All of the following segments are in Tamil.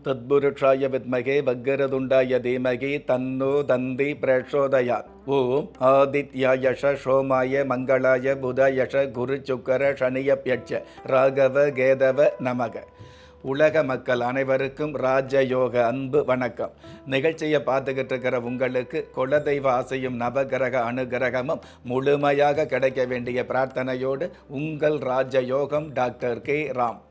தத்புருஷாய வித்மகே வக்கரதுண்டாய தீமகி தன்னோ தந்தி பிரச்சோதயாத். ஓம் ஆதித்யாயஷ சோமாய மங்களாய புதயஷ குரு சுக்கர சனியப்யட்ச ராகவ கேதவ நமக. உலக மக்கள் அனைவருக்கும் ராஜயோக அன்பு வணக்கம். நிகழ்ச்சியை பார்த்துக்கிட்டு இருக்கிற உங்களுக்கு குலதெய்வ ஆசையும் நவகிரக அனுகிரகமும் முழுமையாக கிடைக்க வேண்டிய பிரார்த்தனையோடு உங்கள் ராஜயோகம் டாக்டர் கே ராம்.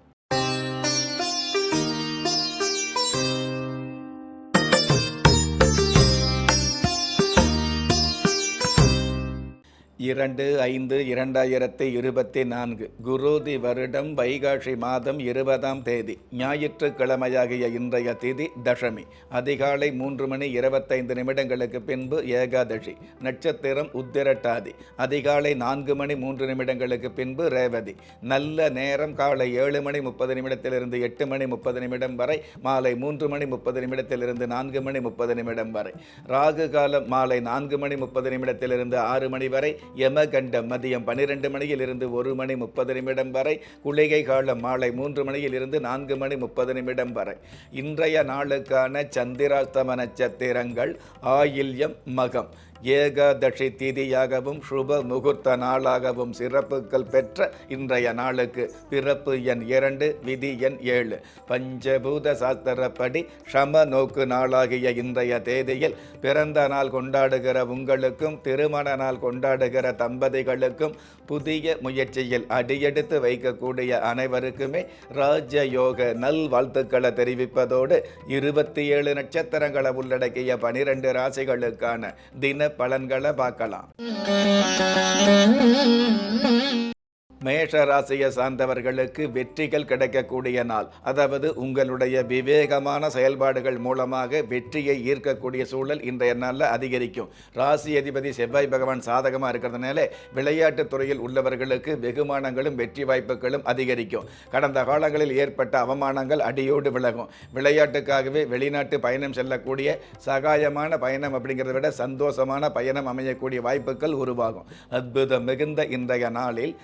இரண்டு 5/2024 குரோதி வருடம் வைகாசி மாதம் 20ஆம் தேதி ஞாயிற்றுக்கிழமையாகிய இன்றைய திதி தசமி. அதிகாலை 3:25 பின்பு ஏகாதசி. நட்சத்திரம் உத்திரட்டாதி. அதிகாலை 4:03 பின்பு ரேவதி. நல்ல நேரம் காலை 7:30 8:30 வரை, மாலை 3:30 4:30 வரை. ராகு காலம் மாலை 4:30 6 வரை. யமகண்டம் மதியம் 12 மணியிலிருந்து 1:30 வரை. குளிகை காலம் மாலை 3 மணியிலிருந்து 4:30 வரை. இன்றைய நாளுக்கான சந்திராஸ்தம நட்சத்திரங்கள் ஆயில்யம் மகம். ஏகாதசி திதியாகவும் சுப முகூர்த்த நாளாகவும் சிறப்புகள் பெற்ற இன்றைய நாளுக்கு பிறப்பு எண் 2, விதி எண் 7. பஞ்சபூத சாஸ்திரப்படி சம நோக்கு நாளாகிய இன்றைய தேதியில் பிறந்த நாள் கொண்டாடுகிற உங்களுக்கும் திருமண நாள் கொண்டாடுகிற தம்பதிகளுக்கும் புதிய முயற்சியில் அடியெடுத்து வைக்கக்கூடிய அனைவருக்குமே ராஜயோக நல் வாழ்த்துக்களை தெரிவிப்பதோடு 27 நட்சத்திரங்களை உள்ளடக்கிய 12 ராசிகளுக்கான தின பலன்களை பார்க்கலாம். மேஷ ராசியை சார்ந்தவர்களுக்கு வெற்றிகள் கிடைக்கக்கூடிய நாள். அதாவது உங்களுடைய விவேகமான செயல்பாடுகள் மூலமாக வெற்றியை ஈர்க்கக்கூடிய சூழல் இன்றைய நாளில் அதிகரிக்கும். ராசி அதிபதி செவ்வாய் பகவான் சாதகமாக இருக்கிறதுனால விளையாட்டுத் துறையில் உள்ளவர்களுக்கு வெகுமானங்களும் வெற்றி வாய்ப்புகளும் அதிகரிக்கும். கடந்த காலங்களில் ஏற்பட்ட அவமானங்கள் அடியோடு விலகும். விளையாட்டுக்காகவே வெளிநாட்டு பயணம் செல்லக்கூடிய சகாயமான பயணம் அப்படிங்கிறத விட சந்தோஷமான பயணம் அமையக்கூடிய வாய்ப்புகள் உருவாகும். அற்புதம் மிகுந்த இன்றைய நாளில்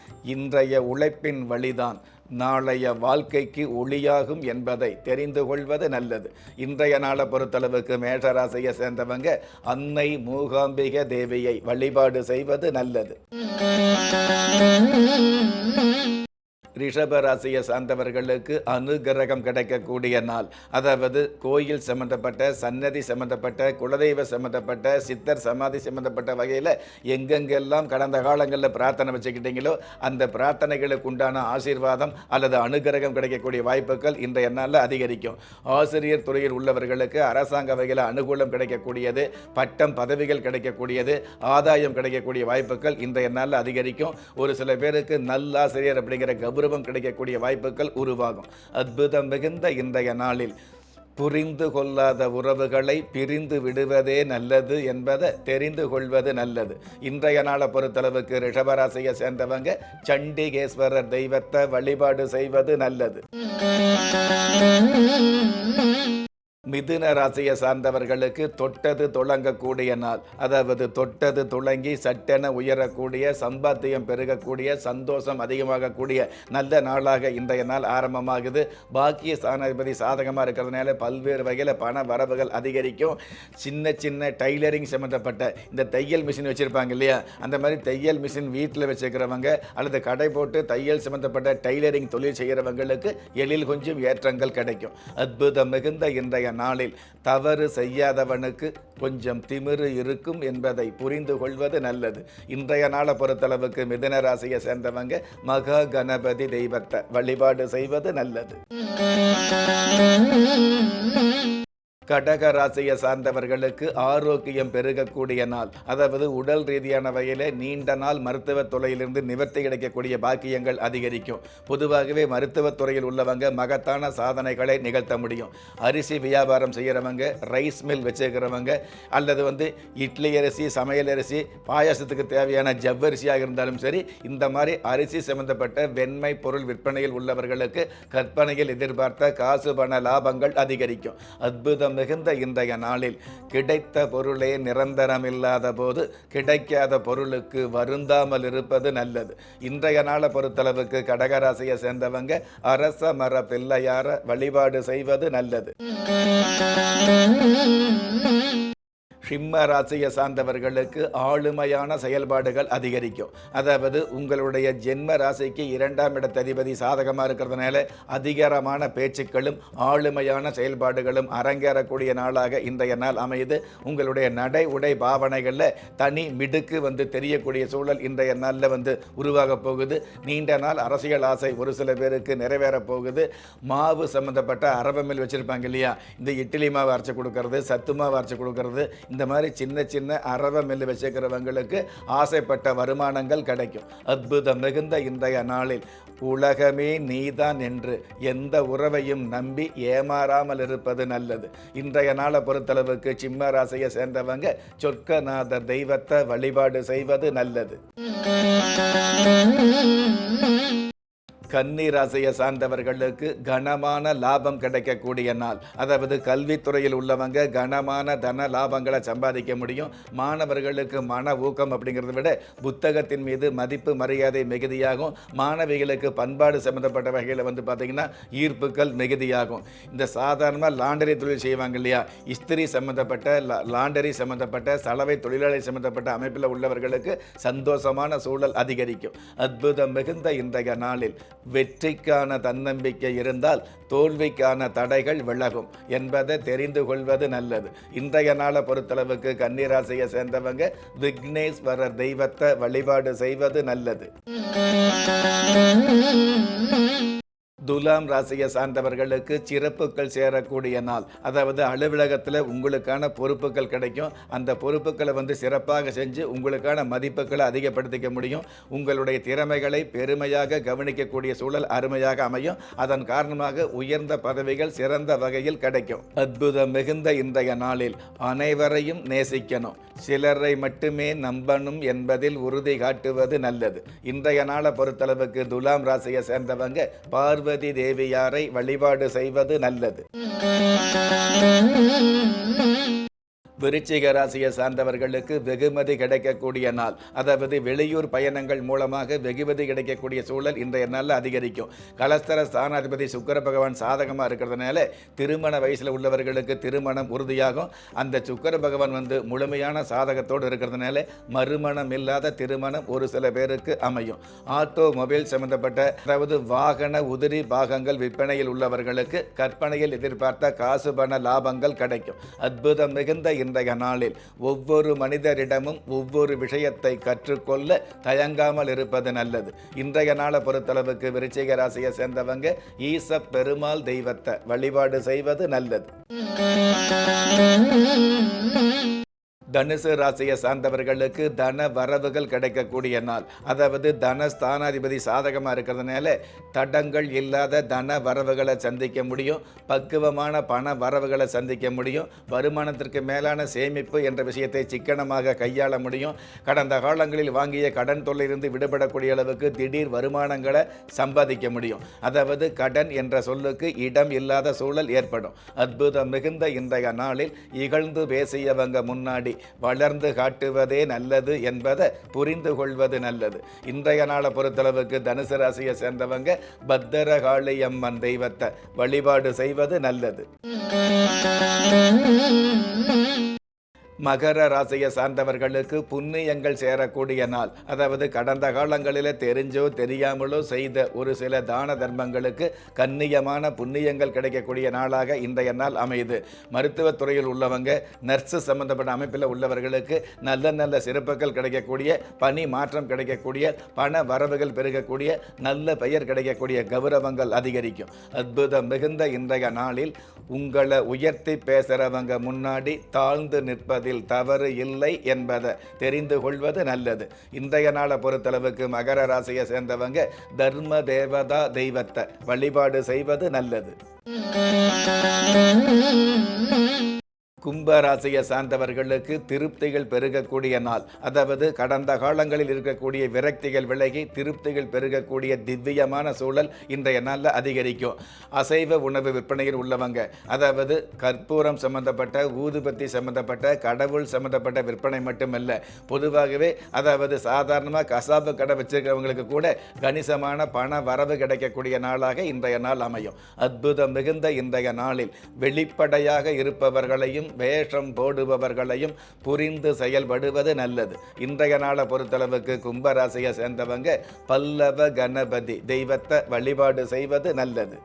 இன்றைய உழைப்பின் வழிதான் நாளைய வாழ்க்கைக்கு ஒளியாகும் என்பதை தெரிந்து கொள்வது நல்லது. இன்றைய நாளை பொறுத்தளவுக்கு மேஷராசியை சேர்ந்தவங்க அன்னை மூகாம்பிகை தேவியை வழிபாடு செய்வது நல்லது. ரிஷபராசியை சார்ந்தவர்களுக்கு அனுகிரகம் கிடைக்கக்கூடிய நாள். அதாவது கோயில் சம்பந்தப்பட்ட, சன்னதி சம்பந்தப்பட்ட, குலதெய்வ சம்பந்தப்பட்ட, சித்தர் சமாதி சம்பந்தப்பட்ட வகையில் எங்கெங்கெல்லாம் கடந்த காலங்களில் பிரார்த்தனை வச்சுக்கிட்டீங்களோ அந்த பிரார்த்தனைகளுக்கு உண்டான ஆசீர்வாதம் அல்லது அனுகிரகம் கிடைக்கக்கூடிய வாய்ப்புகள் இன்றைய நாளில் அதிகரிக்கும். ஆசிரியர் துறையில் உள்ளவர்களுக்கு அரசாங்க வகையில் அனுகூலம் கிடைக்கக்கூடியது, பட்டம் பதவிகள் கிடைக்கக்கூடியது, ஆதாயம் கிடைக்கக்கூடிய வாய்ப்புகள் இன்றைய நாளில் அதிகரிக்கும். ஒரு சில பேருக்கு நல்லாசிரியர் அப்படிங்கிற கௌரவம் கிடைக்கக்கூடிய வாய்ப்புகள் உருவாகும். அற்புதம் மிகுந்த இன்றைய நாளில் புரிந்து கொள்ளாத உறவுகளை பிரிந்து விடுவதே நல்லது என்பதை தெரிந்து கொள்வது நல்லது. இன்றைய நாளை பொறுத்தளவுக்கு ரிஷபராசியை சேர்ந்தவங்க சண்டிகேஸ்வரர் தெய்வத்தை வழிபாடு செய்வது நல்லது. மிதுன ராசியை சார்ந்தவர்களுக்கு தொட்டது துளங்கக்கூடிய நாள். அதாவது தொட்டது துளங்கி சட்டென உயரக்கூடிய, சம்பாத்தியம் பெருகக்கூடிய, சந்தோஷம் அதிகமாகக்கூடிய நல்ல நாளாக இன்றைய நாள் ஆரம்பமாகுது. பாக்கிய ஸ்தானாதிபதி சாதகமாக இருக்கிறதுனால பல்வேறு வகையில் பண வரவுகள் அதிகரிக்கும். சின்ன சின்ன டைலரிங் சம்மந்தப்பட்ட இந்த தையல் மிஷின் வச்சுருப்பாங்க இல்லையா, அந்த மாதிரி தையல் மிஷின் வீட்டில் வச்சுக்கிறவங்க அல்லது கடை போட்டு தையல் சம்மந்தப்பட்ட டைலரிங் தொழில் செய்கிறவங்களுக்கு எழில் கொஞ்சம் ஏற்றங்கள் கிடைக்கும். அற்புதம் மிகுந்த இன்றைய நாளில் தவறு செய்யாதவனுக்கு கொஞ்சம் திமிரு இருக்கும் என்பதை புரிந்து கொள்வது நல்லது. இன்றைய நாளை பொறுத்தளவுக்கு மிதுன ராசியை சேர்ந்தவங்க மகா கணபதி தெய்வத்தை வழிபாடு செய்வது நல்லது. கடக ராசியை சார்ந்தவர்களுக்கு ஆரோக்கியம் பெருகக்கூடிய நாள். அதாவது உடல் ரீதியான வகையில் நீண்ட நாள் மருத்துவத் துறையிலிருந்து நிவர்த்தி கிடைக்கக்கூடிய பாக்கியங்கள் அதிகரிக்கும். பொதுவாகவே மருத்துவத் துறையில் உள்ளவங்க மகத்தான சாதனைகளை நிகழ்த்த முடியும். அரிசி வியாபாரம் செய்கிறவங்க, ரைஸ் மில் வச்சுக்கிறவங்க, அல்லது இட்லி அரிசி, சமையல் அரிசி, பாயாசத்துக்கு தேவையான ஜவ்வரிசியாக இருந்தாலும் சரி, இந்த மாதிரி அரிசி சம்பந்தப்பட்ட வெண்மை பொருள் விற்பனையில் உள்ளவர்களுக்கு கற்பனையில் எதிர்பார்த்த காசு பண லாபங்கள் அதிகரிக்கும். அற்புதம் மிகுந்த இன்றைய நாளில் கிடைத்த பொருளே நிரந்தரமில்லாத போது கிடைக்காத பொருளுக்கு வருந்தாமல் இருப்பது நல்லது. இன்றைய நாளை பொறுத்தளவுக்கு கடகராசியை சேர்ந்தவங்க அரச மர பிள்ளையார வழிபாடு செய்வது நல்லது. சிம்ம ராசியை சார்ந்தவர்களுக்கு ஆளுமையான செயல்பாடுகள் அதிகரிக்கும். அதாவது உங்களுடைய ஜென்ம ராசிக்கு 2ஆம் இடத்ததிபதி சாதகமாக இருக்கிறதுனால அதிகாரமான பேச்சுக்களும் ஆளுமையான செயல்பாடுகளும் அரங்கேறக்கூடிய நாளாக இன்றைய நாள் அமையுது. உங்களுடைய நடை உடை பாவனைகளில் தனி மிடுக்கு தெரியக்கூடிய சூழல் இன்றைய நாளில் உருவாக போகுது. நீண்ட நாள் அரசியல் ஆசை ஒரு சில பேருக்கு நிறைவேற போகுது. மாவு சம்மந்தப்பட்ட அரவமில் வச்சுருப்பாங்க இல்லையா, இந்த இட்லி மாவு அரைச்சி கொடுக்கறது, சத்து மாவு அரைச்சி கொடுக்கறது, இந்த மாதிரி சின்ன சின்ன அரவ மில்லு வச்சுக்கிறவங்களுக்கு ஆசைப்பட்ட வருமானங்கள் கிடைக்கும். அற்புதம் மிகுந்த இன்றைய நாளில் உலகமே நீதான் என்று எந்த உறவையும் நம்பி ஏமாறாமல் இருப்பது நல்லது. இன்றைய நாளை பொறுத்தளவுக்கு சிம்ம ராசியை சேர்ந்தவங்க சொர்க்கநாதர் தெய்வத்தை வழிபாடு செய்வது நல்லது. கன்னி ராசியை சார்ந்தவர்களுக்கு கனமான லாபம் கிடைக்கக்கூடிய நாள். அதாவது கல்வித்துறையில் உள்ளவங்க கனமான தன லாபங்களை சம்பாதிக்க முடியும். மாணவர்களுக்கு மன ஊக்கம் அப்படிங்கிறத விட புத்தகத்தின் மீது மதிப்பு மரியாதை மிகுதியாகும். மாணவிகளுக்கு பண்பாடு சம்மந்தப்பட்ட வகையில் பார்த்தீங்கன்னா ஈர்ப்புகள் மிகுதியாகும். இந்த சாதாரணமாக லாண்டரி தொழில் செய்வாங்க இல்லையா, இஸ்திரி சம்மந்தப்பட்ட லாண்டரி சம்மந்தப்பட்ட சலவை தொழிலாளி சம்மந்தப்பட்ட அமைப்பில் உள்ளவர்களுக்கு சந்தோஷமான சூழல் அதிகரிக்கும். அற்புதம் மிகுந்த இன்றைய நாளில் வெற்றிக்கான தன்னம்பிக்கை இருந்தால் தோல்விக்கான தடைகள் விலகும் என்பதை தெரிந்து கொள்வது நல்லது. இன்றைய நாளை பொறுத்தளவுக்கு கன்னிராசியை சேர்ந்தவங்க விக்னேஸ்வரர் தெய்வத்தை வழிபாடு செய்வது நல்லது. துலாம் ராசியை சார்ந்தவர்களுக்கு சிறப்புகள் சேரக்கூடிய நாள். அதாவது அலுவலகத்தில் உங்களுக்கான பொறுப்புகள் கிடைக்கும். அந்த பொறுப்புகளை சிறப்பாக செஞ்சு உங்களுக்கான மதிப்புகளை அதிகப்படுத்திக்க முடியும். உங்களுடைய திறமைகளை பெருமையாக கவனிக்கக்கூடிய சூழல் அருமையாக அமையும். அதன் காரணமாக உயர்ந்த பதவிகள் சிறந்த வகையில் கிடைக்கும். அற்புதம் மிகுந்த இன்றைய நாளில் அனைவரையும் நேசிக்கணும், சிலரை மட்டுமே நம்பணும் என்பதில் உறுதி காட்டுவது நல்லது. இன்றைய நாளை பொறுத்தளவுக்கு துலாம் ராசியை சேர்ந்தவங்க பார்வதி தேவியாரை வழிபாடு செய்வது நல்லது. விருச்சிக ராசியை சார்ந்தவர்களுக்கு வெகுமதி கிடைக்கக்கூடிய நாள். அதாவது வெளியூர் பயணங்கள் மூலமாக வெகுமதி கிடைக்கக்கூடிய சூழல் இன்றைய நாளில் அதிகரிக்கும். கலஸ்தர ஸ்தானாதிபதி சுக்கிர பகவான் சாதகமாக இருக்கிறதுனால திருமண வயசில் உள்ளவர்களுக்கு திருமணம் உறுதியாகும். அந்த சுக்கிர பகவான் முழுமையான சாதகத்தோடு இருக்கிறதுனால மறுமணம் இல்லாத திருமணம் ஒரு சில பேருக்கு அமையும். ஆட்டோ மொபைல் சம்பந்தப்பட்ட அதாவது வாகன உதிரி பாகங்கள் விற்பனையில் உள்ளவர்களுக்கு கற்பனையில் எதிர்பார்த்த காசு பண லாபங்கள் கிடைக்கும். அற்புதம் மிகுந்த இன்றைய நாளில் ஒவ்வொரு மனிதரிடமும் ஒவ்வொரு விஷயத்தை கற்றுக்கொள்ள தயங்காமல் இருப்பது நல்லது. இன்றைய நாளை பொறுத்தளவுக்கு விருச்சிக ராசியை சேர்ந்தவங்க ஈச பெருமாள் தெய்வத்தை வழிபாடு செய்வது நல்லது. தனுசு ராசியை சார்ந்தவர்களுக்கு தன வரவுகள் கிடைக்கக்கூடிய நாள். அதாவது தனஸ்தானாதிபதி சாதகமாக இருக்கிறதுனால தடங்கள் இல்லாத தன வரவுகளை சந்திக்க முடியும். பக்குவமான பண வரவுகளை சந்திக்க முடியும். வருமானத்திற்கு மேலான சேமிப்பு என்ற விஷயத்தை சிக்கனமாக கையாள முடியும். கடந்த காலங்களில் வாங்கிய கடன் தொல்லையிலிருந்து விடுபடக்கூடிய அளவுக்கு திடீர் வருமானங்களை சம்பாதிக்க முடியும். அதாவது கடன் என்ற சொல்லுக்கு இடம் இல்லாத சூழல் ஏற்படும். அற்புதம் மிகுந்த இன்றைய நாளில் இகழ்ந்து பேசியவங்க முன்னாடி வளர்ந்து காட்டுவதே நல்லது என்பதை புரிந்து கொள்வது நல்லது. இன்றைய நாளை பொறுத்தளவுக்கு தனுசு ராசியை சேர்ந்தவங்க பத்திரகாளி அம்மன் தெய்வத்தை வழிபாடு செய்வது நல்லது. மகர ராசியை சார்ந்தவர்களுக்கு புண்ணியங்கள் சேரக்கூடிய நாள். அதாவது கடந்த காலங்களில் தெரிஞ்சோ தெரியாமலோ செய்த ஒரு சில தான தர்மங்களுக்கு கண்ணியமான புண்ணியங்கள் கிடைக்கக்கூடிய நாளாக இன்றைய நாள் அமையுது. மருத்துவத்துறையில் உள்ளவங்க, நர்ஸு சம்பந்தப்பட்ட அமைப்பில் உள்ளவர்களுக்கு நல்ல நல்ல சிறப்புகள் கிடைக்கக்கூடிய, பணி மாற்றம் கிடைக்கக்கூடிய, பண வரவுகள் பெருகக்கூடிய, நல்ல பெயர் கிடைக்கக்கூடிய, கௌரவங்கள் அதிகரிக்கும். அற்புதம் மிகுந்த இன்றைய நாளில் உங்களை உயர்த்தி பேசுகிறவங்க முன்னாடி தாழ்ந்து நிற்பதில் தவறு இல்லை என்பதை தெரிந்து கொள்வது நல்லது. இன்றைய நாளை பொறுத்தளவுக்கு மகர ராசியை சேர்ந்தவங்க தர்ம தேவதா தெய்வத்தை வழிபாடு செய்வது நல்லது. கும்பராசியை சார்ந்தவர்களுக்கு திருப்திகள் பெருகக்கூடிய நாள். அதாவது கடந்த காலங்களில் இருக்கக்கூடிய விரக்திகள் விலகி திருப்திகள் பெருகக்கூடிய திவ்யமான சூழல் இன்றைய நாளில் அதிகரிக்கும். அசைவ உணவு விற்பனையில் உள்ளவங்க, அதாவது கற்பூரம் சம்பந்தப்பட்ட, ஊதுபத்தி சம்பந்தப்பட்ட, கடவுள் சம்பந்தப்பட்ட விற்பனை மட்டுமல்ல, பொதுவாகவே அதாவது சாதாரணமாக கசாப்பு கடை வச்சிருக்கிறவங்களுக்கு கூட கணிசமான பண வரவு கிடைக்கக்கூடிய நாளாக இன்றைய நாள் அமையும். அற்புதம் மிகுந்த இன்றைய நாளில் வெளிப்படையாக இருப்பவர்களையும் வேஷம் போடுபவர்களையும் புரிந்து செயல்படுவது நல்லது. இன்றைய நாளை பொறுத்தளவுக்கு கும்பராசியை சேர்ந்தவங்க பல்லவ கணபதி தெய்வத்தை வழிபாடு செய்வது நல்லது.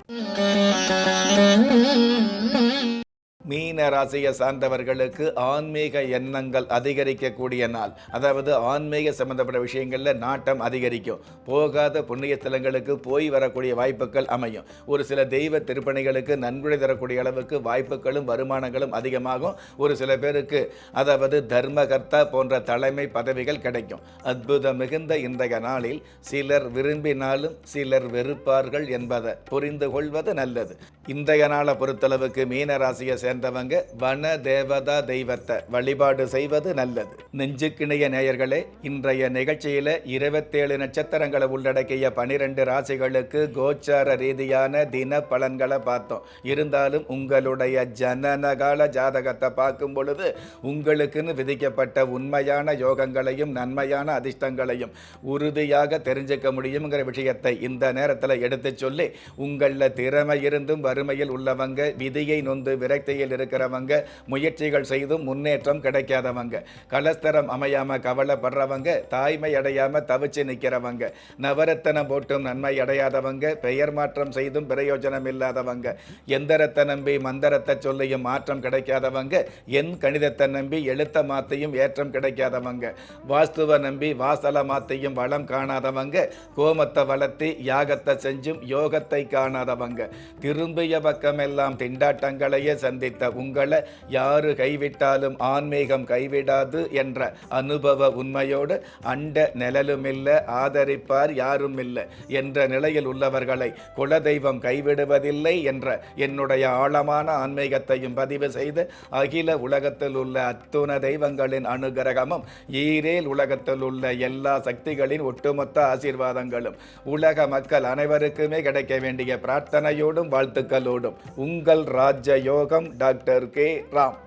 மீன ராசியை சார்ந்தவர்களுக்கு ஆன்மீக எண்ணங்கள் அதிகரிக்கக்கூடிய நாள். அதாவது ஆன்மீக சம்பந்தப்பட்ட விஷயங்களில் நாட்டம் அதிகரிக்கும். போகாத புண்ணிய ஸ்தலங்களுக்கு போய் வரக்கூடிய வாய்ப்புகள் அமையும். ஒரு சில தெய்வ திருப்பணிகளுக்கு நன்கொடை தரக்கூடிய அளவுக்கு வாய்ப்புகளும் வருமானங்களும் அதிகமாகும். ஒரு சில பேருக்கு அதாவது தர்மகர்த்தா போன்ற தலைமை பதவிகள் கிடைக்கும். அற்புதம் மிகுந்த இன்றைய நாளில் சிலர் விரும்பினாலும் சிலர் வெறுப்பார்கள் என்பதை புரிந்து கொள்வது நல்லது. இன்றைய நாளை பொறுத்தளவுக்கு மீன ராசியை சேர்ந்தவங்க வன தேவதா தெய்வத்தை வழிபாடு செய்வது நல்லது. நெஞ்சுக்கிணைய நேயர்களே, இன்றைய நிகழ்ச்சியில 27 நட்சத்திரங்களை உள்ளடக்கிய 12 ராசிகளுக்கு கோச்சார ரீதியான தின பலன்களை பார்த்தோம். இருந்தாலும் உங்களுடைய ஜனனகால ஜாதகத்தை பார்க்கும் பொழுது உங்களுக்குன்னு விதிக்கப்பட்ட உண்மையான யோகங்களையும் நன்மையான அதிர்ஷ்டங்களையும் உறுதியாக தெரிஞ்சுக்க முடியுங்கிற விஷயத்தை இந்த நேரத்தில் எடுத்து சொல்லி, உங்களில் திறமை இருந்தும் வறுமையில் உள்ளவங்க, விதியை நொந்து விரக்தியில் இருக்கிறவங்க, முயற்சிகள் செய்தும் முன்னேற்றம் கிடைக்காதவங்க, கலஸ்தரம் அமையாம கவலைப்படுறவங்க, தாய்மை அடையாம தவிச்சு நிற்கிறவங்க, நவரத்தனம் போட்டும் நன்மை அடையாதவங்க, பெயர் மாற்றம் செய்தும் பிரயோஜனம் இல்லாதவங்க, எந்திரத்தை நம்பி மந்திரத்தை சொல்லியும் மாற்றம் கிடைக்காதவங்க, என் கணிதத்தை நம்பி எழுத்த மாத்தையும் ஏற்றம் கிடைக்காதவங்க, வாஸ்துவை நம்பி வாசல மாத்தையும் வளம் காணாதவங்க, கோமத்தை வளர்த்தி யாகத்தை செஞ்சும் யோகத்தை காணாதவங்க, திரும்பிய பக்கமெல்லாம் திண்டாட்டங்களையே சந்தித்த உங்களை யாரு கைவிட்டாலும் ஆன்மீகம் கைவிடாது என்ற அனுபவ உண்மையோடு அண்ட நிழலுமில்லை, ஆதரிப்பார் யாரும் இல்லை என்ற நிலையில் உள்ளவர்களை குலதெய்வம் கைவிடுவதில்லை என்ற என்னுடைய ஆழமான ஆன்மீகத்தையும் பதிவு செய்து, அகில உலகத்தில் உள்ள அத்துண தெய்வங்களின் அனுகிரகமும் ஈரேல் உலகத்தில் உள்ள எல்லா சக்திகளின் ஒட்டுமொத்த ஆசீர்வாதங்களும் உலக மக்கள் அனைவருக்குமே கிடைக்க வேண்டிய பிரார்த்தனையோடும் வாழ்த்துக்களோடும் உங்கள் ராஜ யோகம் டாக்டர் கே ராம்.